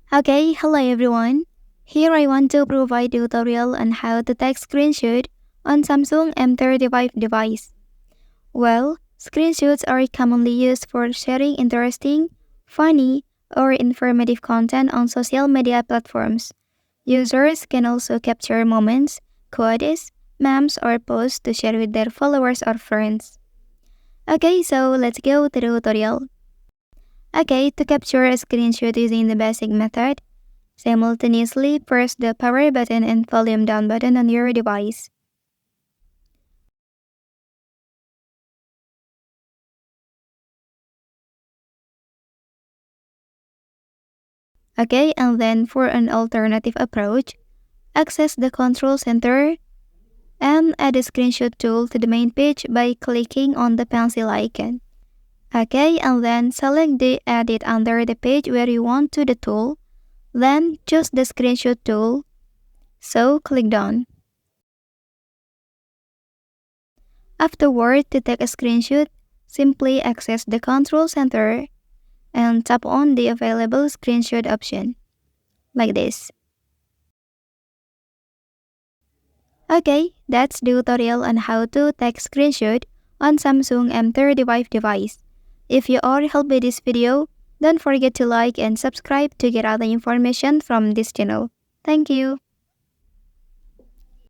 Okay, hello everyone. Here I want to provide a tutorial on how to take screenshot on Samsung M35 device. Well, screenshots are commonly used for sharing interesting, funny, or informative content on social media platforms. Users can also capture moments, quotes, memes, or posts to share with their followers or friends. Okay, so let's go to the tutorial. Okay, to capture a screenshot using the basic method, simultaneously press the power button and volume down button on your device. Okay, and then for an alternative approach, access the control center and add the screenshot tool to the main page by clicking on the pencil icon. Okay, and then select the edit under the page where you want to the tool, then choose the screenshot tool, so click done. Afterward, to take a screenshot, simply access the control center and tap on the available screenshot option, like this. Okay, that's the tutorial on how to take screenshot on Samsung M35 device. If you are helped by this video, don't forget to like and subscribe to get other information from this channel. Thank you.